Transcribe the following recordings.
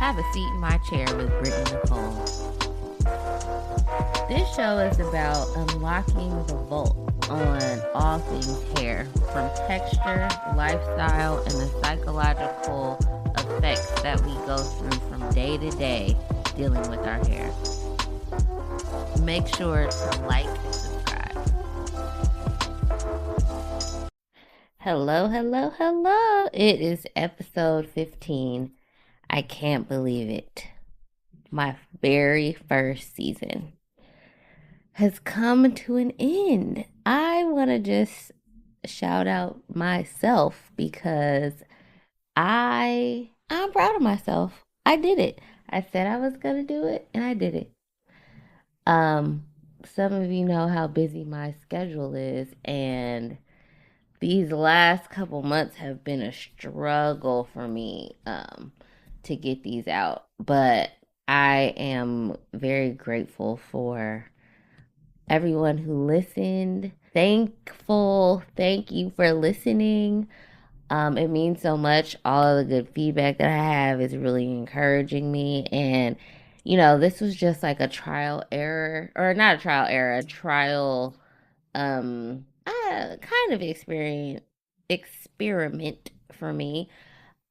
Have a seat in my chair with Brittany Nicole. This show is about unlocking the vault on all things hair, from texture, lifestyle, and the psychological effects that we go through from day to day dealing with our hair. Make sure to like and subscribe. Hello. It is episode 15. I can't believe it. My very first season has come to an end. I want to just shout out myself because I'm proud of myself. I did it. I said I was going to do it and I did it. Some of you know how busy my schedule is, and these last couple months have been a struggle for me to get these out. But I am very grateful for everyone who listened. Thank you for listening. It means so much. All of the good feedback that I have is really encouraging me. And, this was just like a trial error, or not a trial error, a trial, kind of experiment for me.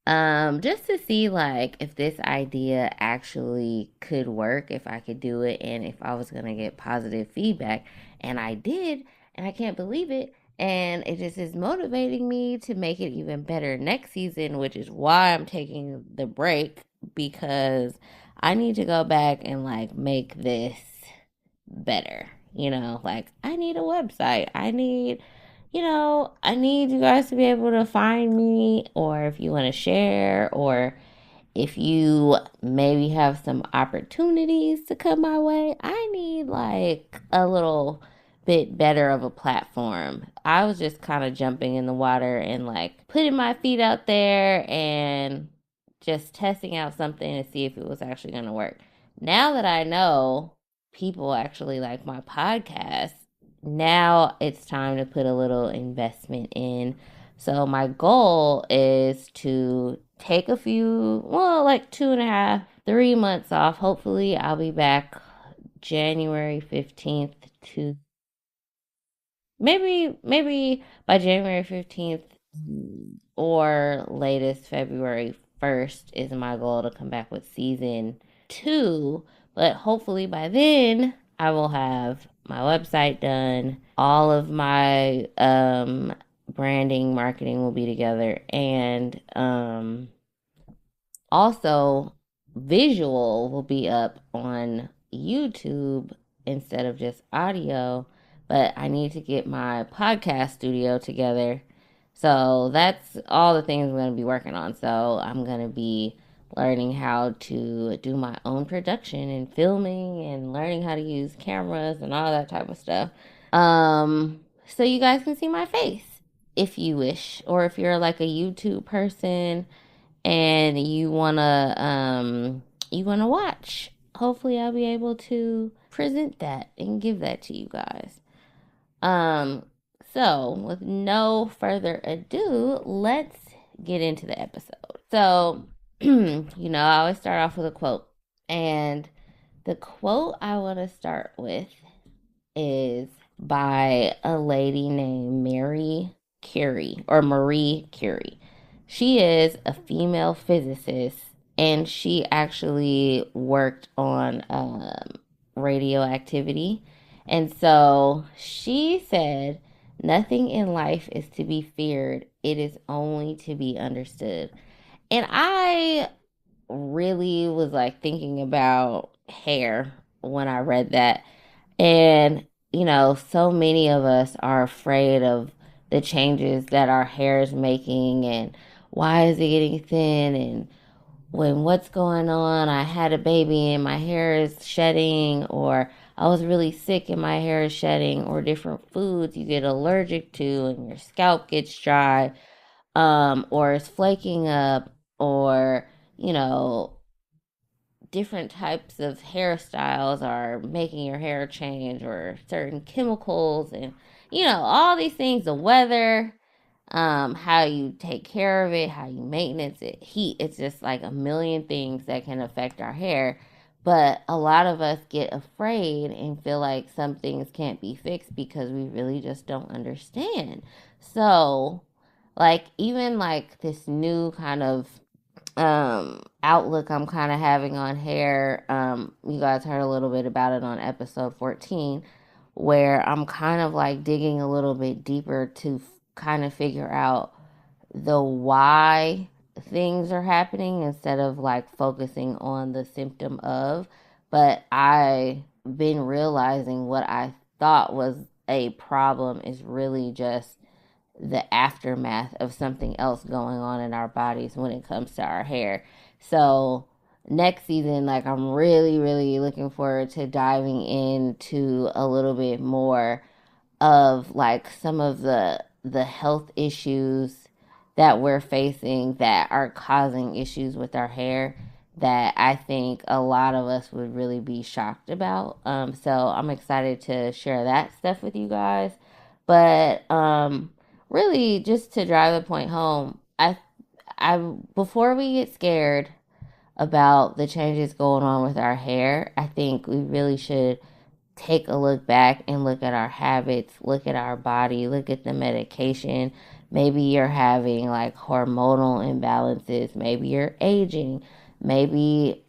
Just to see like if this idea actually could work, if I could do it, and if I was gonna get positive feedback. And I did, and I can't believe it. And it just is motivating me to make it even better next season, which is why I'm taking the break, because I need to go back and like make this better. Like I need a website. I need you guys to be able to find me, or if you want to share, or if you maybe have some opportunities to come my way. I need like a little bit better of a platform. I was just kind of jumping in the water and like putting my feet out there and just testing out something to see if it was actually going to work. Now that I know people actually like my podcast, now it's time to put a little investment in. So my goal is to take a few, like 2.5, 3 months off. Hopefully I'll be back January 15th to maybe by January 15th or latest February 1st is my goal to come back with season 2. But hopefully by then I will have my website done. All of my branding, marketing will be together. And also visual will be up on YouTube instead of just audio. But I need to get my podcast studio together. So that's all the things I'm going to be working on. So I'm going to be learning how to do my own production and filming and learning how to use cameras and all that type of stuff. So you guys can see my face if you wish, or if you're like a YouTube person and you wanna watch. Hopefully I'll be able to present that and give that to you guys. So with no further ado, let's get into the episode. So I always start off with a quote. And the quote I want to start with is by a lady named Marie Curie. She is a female physicist, and she actually worked on radioactivity. And so she said, "Nothing in life is to be feared. It is only to be understood." And I really was like thinking about hair when I read that. And, so many of us are afraid of the changes that our hair is making, and why is it getting thin, and what's going on? I had a baby and my hair is shedding, or I was really sick and my hair is shedding, or different foods you get allergic to and your scalp gets dry, or it's flaking up, or, different types of hairstyles are making your hair change, or certain chemicals, and, all these things, the weather. how you take care of it, how you maintenance it, heat. It's just like a million things that can affect our hair. But a lot of us get afraid and feel like some things can't be fixed because we really just don't understand. So, like, even like this new kind of outlook I'm kind of having on hair. You guys heard a little bit about it on episode 14, where I'm kind of like digging a little bit deeper to kind of figure out the why things are happening instead of like focusing on the symptom of. But I've been realizing what I thought was a problem is really just the aftermath of something else going on in our bodies when it comes to our hair. So next season, like, I'm really, really looking forward to diving into a little bit more of like some of the health issues that we're facing that are causing issues with our hair that I think a lot of us would really be shocked about. So I'm excited to share that stuff with you guys. But really, just to drive the point home, I before we get scared about the changes going on with our hair, I think we really should take a look back and look at our habits, look at our body, look at the medication. Maybe you're having like hormonal imbalances, maybe you're aging, maybe,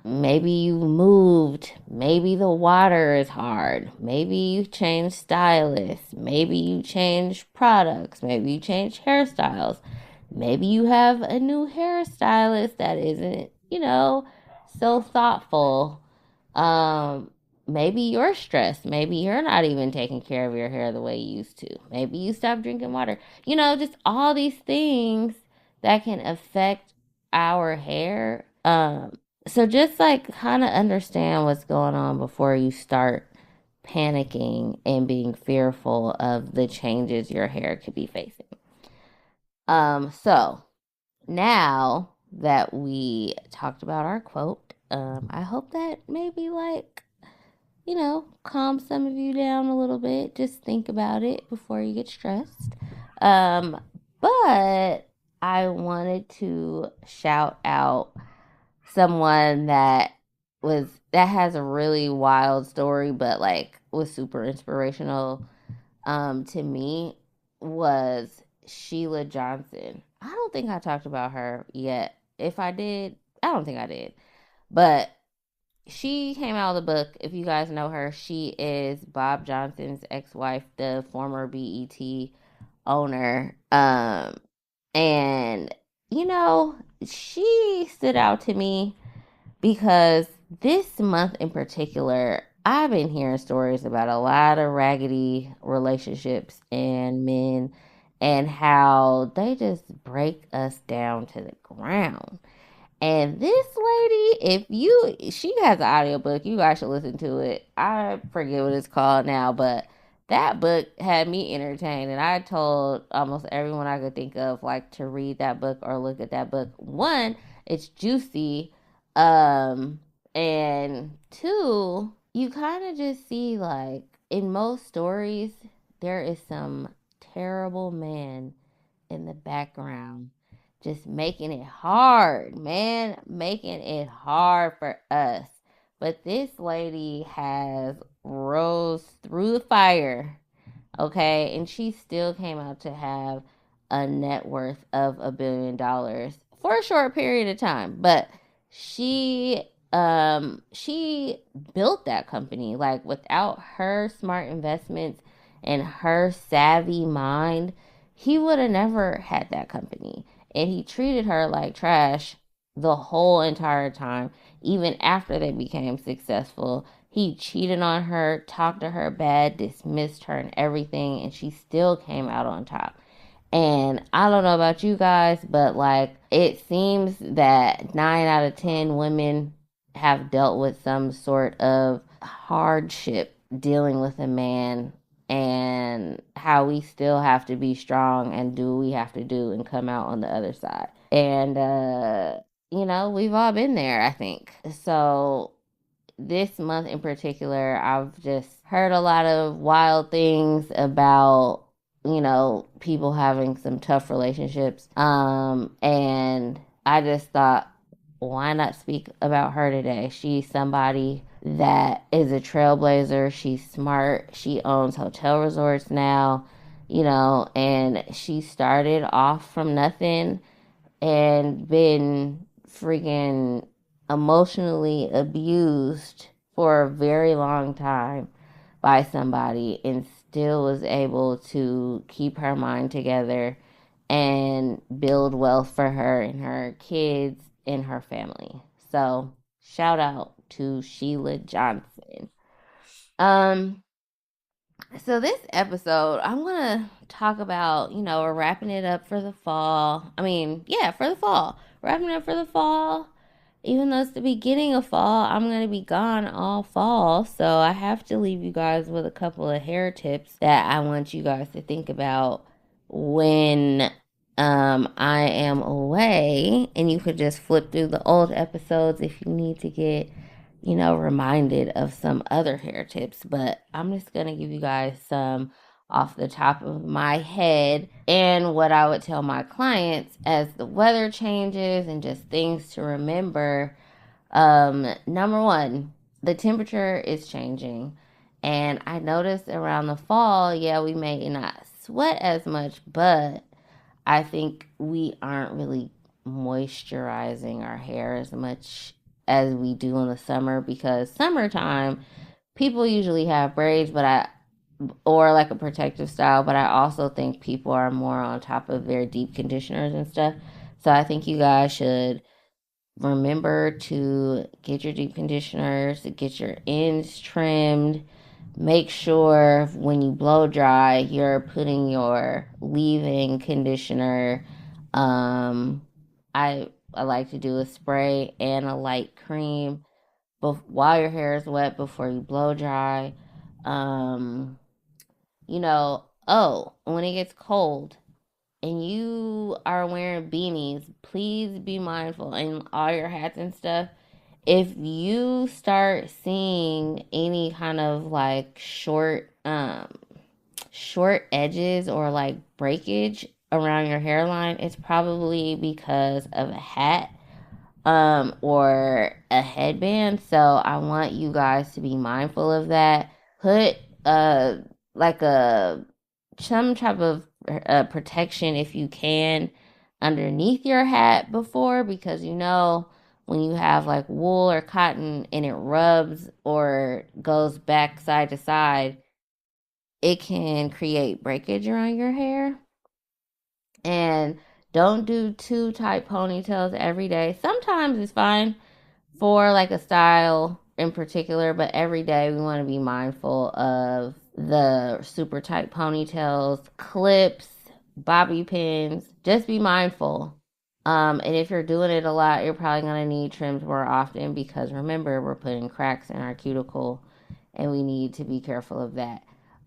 maybe you moved, maybe the water is hard, maybe you changed stylists, maybe you changed products, maybe you changed hairstyles. Maybe you have a new hairstylist that isn't, so thoughtful. Um, Maybe you're stressed. Maybe you're not even taking care of your hair the way you used to. Maybe you stopped drinking water. Just all these things that can affect our hair. So just like kind of understand what's going on before you start panicking and being fearful of the changes your hair could be facing. So now that we talked about our quote, I hope that maybe like calm some of you down a little bit. Just think about it before you get stressed. Um, but I wanted to shout out someone that has a really wild story, but like was super inspirational. To me was Sheila Johnson. I don't think I talked about her yet. If I did, I don't think I did. But she came out of the book. If you guys know her, she is Bob Johnson's ex-wife, the former BET owner. And she stood out to me because this month in particular, I've been hearing stories about a lot of raggedy relationships and men and how they just break us down to the ground. And this lady, she has an audiobook, you guys should listen to it. I forget what it's called now, but that book had me entertained. And I told almost everyone I could think of, like, to read that book or look at that book. One, it's juicy. And two, you kind of just see, like, in most stories, there is some terrible man in the background just making it hard, man, making it hard for us. But this lady has rose through the fire, okay, and she still came out to have a net worth of $1 billion for a short period of time. But she built that company. Like, without her smart investments and her savvy mind, he would have never had that company. And he treated her like trash the whole entire time, even after they became successful. He cheated on her, talked to her bad, dismissed her and everything, and she still came out on top. And I don't know about you guys, but like, it seems that 9 out of 10 women have dealt with some sort of hardship dealing with a man, and how we still have to be strong and do what we have to do and come out on the other side. And we've all been there, I think. So this month in particular, I've just heard a lot of wild things about people having some tough relationships. And I just thought, why not speak about her today? She's somebody that is a trailblazer. She's smart. She owns hotel resorts now, and she started off from nothing and been freaking emotionally abused for a very long time by somebody and still was able to keep her mind together and build wealth for her and her kids and her family. So, shout out to Sheila Johnson. Um, so this episode, I'm gonna talk about, we're wrapping it up for the fall. I mean, yeah, for the fall. Wrapping it up for the fall. Even though it's the beginning of fall, I'm gonna be gone all fall. So I have to leave you guys with a couple of hair tips that I want you guys to think about when I am away. And you could just flip through the old episodes if you need to get reminded of some other hair tips, but I'm just going to give you guys some off the top of my head and what I would tell my clients as the weather changes and just things to remember. Number one, the temperature is changing. And I noticed around the fall, yeah, we may not sweat as much, but I think we aren't really moisturizing our hair as much as we do in the summer because summertime people usually have braids, or like a protective style, but I also think people are more on top of their deep conditioners and stuff. So I think you guys should remember to get your deep conditioners, to get your ends trimmed. Make sure when you blow dry, you're putting your leave-in conditioner. Um, I like to do a spray and a light cream while your hair is wet before you blow dry. Um, when it gets cold, and you are wearing beanies, please be mindful and all your hats and stuff. If you start seeing any kind of like short edges or like breakage around your hairline, it's probably because of a hat or a headband. So I want you guys to be mindful of that. Put like a some type of protection if you can underneath your hat before, because when you have like wool or cotton and it rubs or goes back side to side, it can create breakage around your hair. And don't do too tight ponytails every day. Sometimes it's fine for like a style in particular, but every day we want to be mindful of the super tight ponytails, clips, bobby pins. Just be mindful. And if you're doing it a lot, you're probably going to need trims more often because remember, we're putting cracks in our cuticle and we need to be careful of that.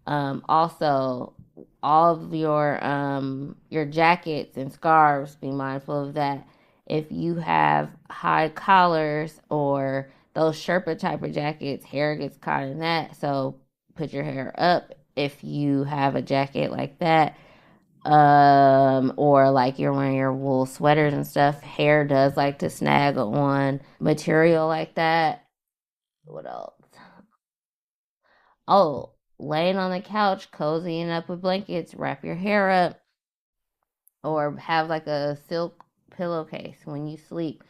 Also, all of your jackets and scarves, be mindful of that. If you have high collars or those Sherpa type of jackets, hair gets caught in that. So put your hair up if you have a jacket like that. Or like you're wearing your wool sweaters and stuff. Hair does like to snag on material like that. What else? Oh, laying on the couch, cozying up with blankets, wrap your hair up, or have like a silk pillowcase when you sleep.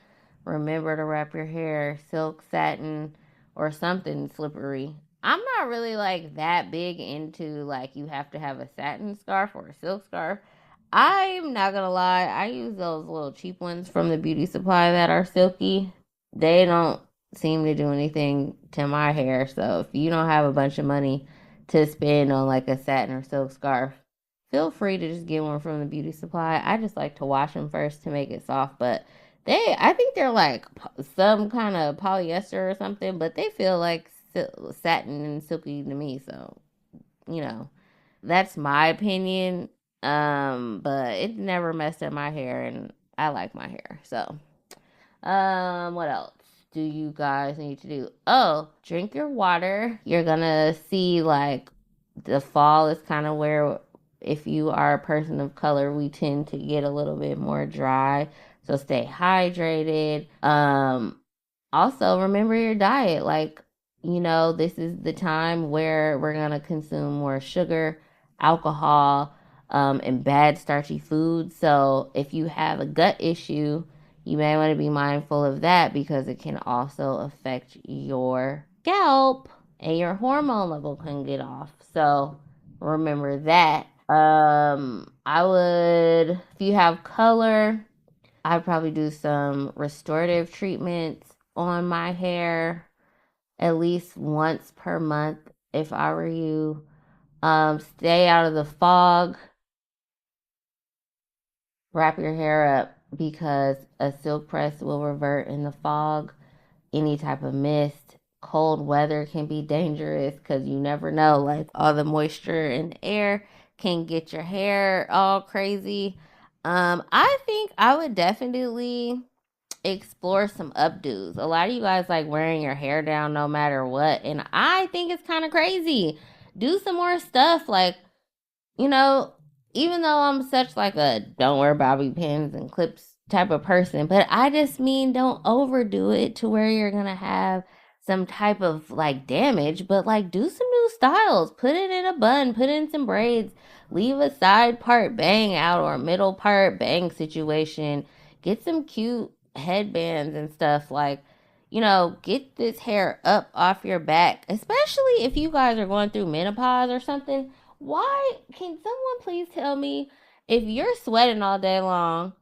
Remember to wrap your hair silk, satin, or something slippery. I'm not really like that big into like you have to have a satin scarf or a silk scarf. I'm not gonna lie, I use those little cheap ones from the beauty supply that are silky. They don't seem to do anything to my hair. So if you don't have a bunch of money to spend on like a satin or silk scarf, feel free to just get one from the beauty supply. I just like to wash them first to make it soft, but I think they're like some kind of polyester or something, but they feel like satin and silky to me. So, you know, that's my opinion. But it never messed up my hair and I like my hair. So, what else do you guys need to do? Oh, drink your water. You're gonna see like the fall is kind of where If you are a person of color, we tend to get a little bit more dry. So stay hydrated. Also remember your diet. Like, this is the time where we're gonna consume more sugar, alcohol, and bad starchy foods. So if you have a gut issue, you may want to be mindful of that because it can also affect your scalp and your hormone level can get off. So remember that. I would, if you have color, I'd probably do some restorative treatments on my hair at least once per month if I were you. Stay out of the fog. Wrap your hair up because a silk press will revert in the fog. Any type of mist, cold weather can be dangerous because you never know. Like all the moisture in the air can get your hair all crazy. I think I would definitely explore some updos. A lot of you guys like wearing your hair down no matter what, and I think it's kind of crazy. Do some more stuff like, you know, even though I'm such like a don't wear bobby pins and clips type of person, but I just mean don't overdo it to where you're gonna have some type of like damage, but like do some new styles. Put it in a bun, put in some braids, leave a side part bang out or a middle part bang situation. Get some cute headbands and stuff like, get this hair up off your back, especially if you guys are going through menopause or something. Why can someone please tell me if you're sweating all day long,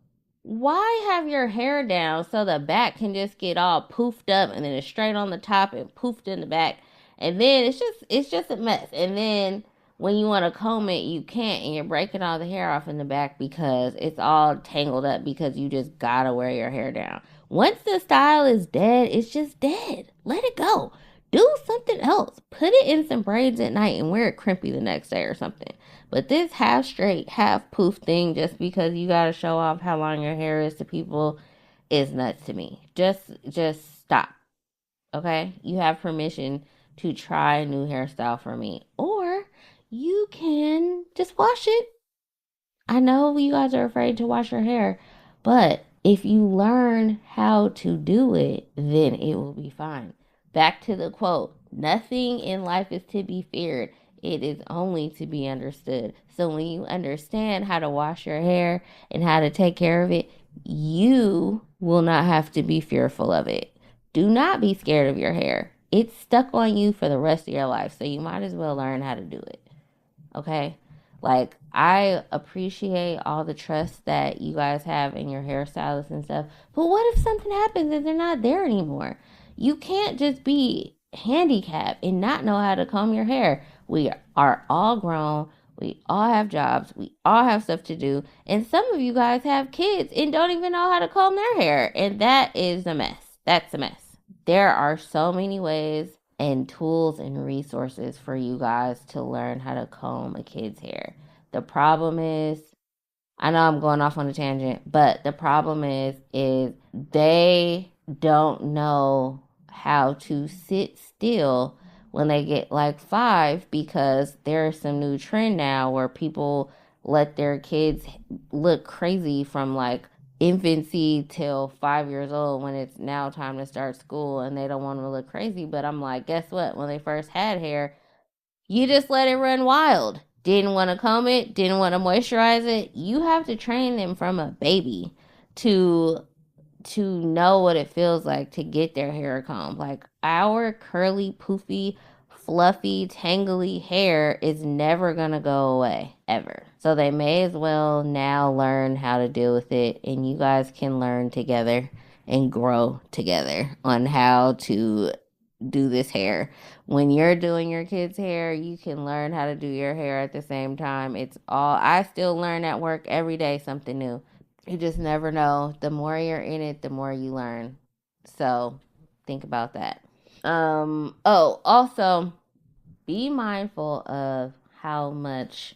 why have your hair down so the back can just get all poofed up and then it's straight on the top and poofed in the back? And then it's just a mess. And then when you want to comb it, you can't and you're breaking all the hair off in the back because it's all tangled up because you just gotta wear your hair down. Once the style is dead, it's just dead. Let it go. Do something else. Put it in some braids at night and wear it crimpy the next day or something. But this half straight, half poof thing, just because you gotta show off how long your hair is to people, is nuts to me. Just stop. Okay? You have permission to try a new hairstyle for me. Or you can just wash it. I know you guys are afraid to wash your hair, but if you learn how to do it, then it will be fine. Back to the quote, nothing in life is to be feared. It is only to be understood. So when you understand how to wash your hair and how to take care of it, you will not have to be fearful of it. Do not be scared of your hair. It's stuck on you for the rest of your life. So you might as well learn how to do it. Okay? Like, I appreciate all the trust that you guys have in your hairstylists and stuff. But what if something happens and they're not there anymore? You can't just be handicapped and not know how to comb your hair. We are all grown. We all have jobs. We all have stuff to do. And some of you guys have kids and don't even know how to comb their hair. And that is a mess. That's a mess. There are so many ways and tools and resources for you guys to learn how to comb a kid's hair. The problem is, I know I'm going off on a tangent, but the problem is they don't know how to sit still when they get like 5 because there's some new trend now where people let their kids look crazy from like infancy till 5 years old when it's now time to start school and they don't want to look crazy. But I'm like, guess what? When they first had hair, you just let it run wild. Didn't want to comb it, didn't want to moisturize it. You have to train them from a baby to know what it feels like to get their hair combed. Like our curly, poofy, fluffy, tangly hair is never gonna go away ever. So they may as well now learn how to deal with it, and you guys can learn together and grow together on how to do this hair. When you're doing your kids' hair, you can learn how to do your hair at the same time. It's all I still learn at work every day something new. You just never know. The more you're in it, the more you learn. So think about that. Also be mindful of how much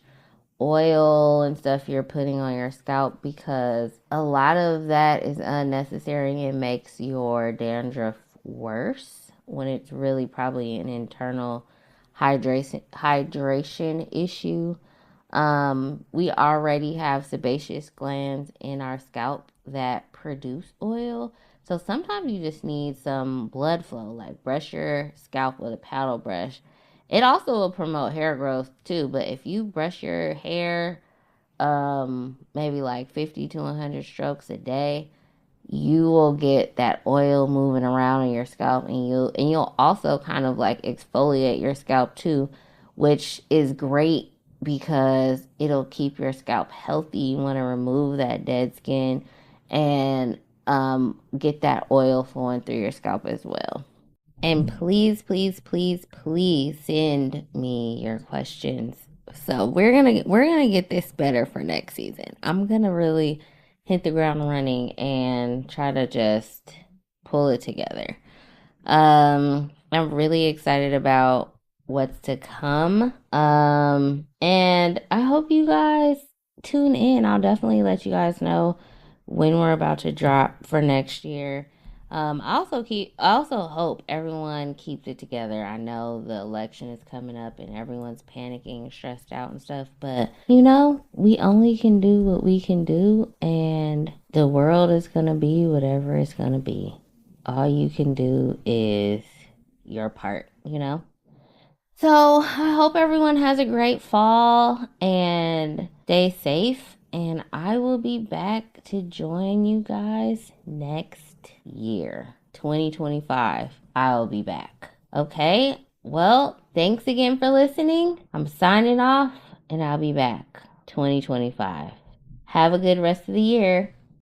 oil and stuff you're putting on your scalp because a lot of that is unnecessary and makes your dandruff worse when it's really probably an internal hydration issue. We already have sebaceous glands in our scalp that produce oil. So sometimes you just need some blood flow, like brush your scalp with a paddle brush. It also will promote hair growth too, but if you brush your hair maybe like 50 to 100 strokes a day, you will get that oil moving around in your scalp, and you'll also kind of like exfoliate your scalp too, which is great because it'll keep your scalp healthy. You want to remove that dead skin and get that oil flowing through your scalp as well. And please, please, please, please send me your questions. So we're gonna get this better for next season. I'm gonna really hit the ground running and try to just pull it together. I'm really excited about what's to come. And I hope you guys tune in. I'll definitely let you guys know when we're about to drop for next year. I also hope everyone keeps it together. I know the election is coming up and everyone's panicking and stressed out and stuff, but we only can do what we can do, and the world is gonna be whatever it's gonna be. All you can do is your part. So I hope everyone has a great fall and stay safe. And I will be back to join you guys next year, 2025. I'll be back. Okay. Well, thanks again for listening. I'm signing off and I'll be back 2025. Have a good rest of the year.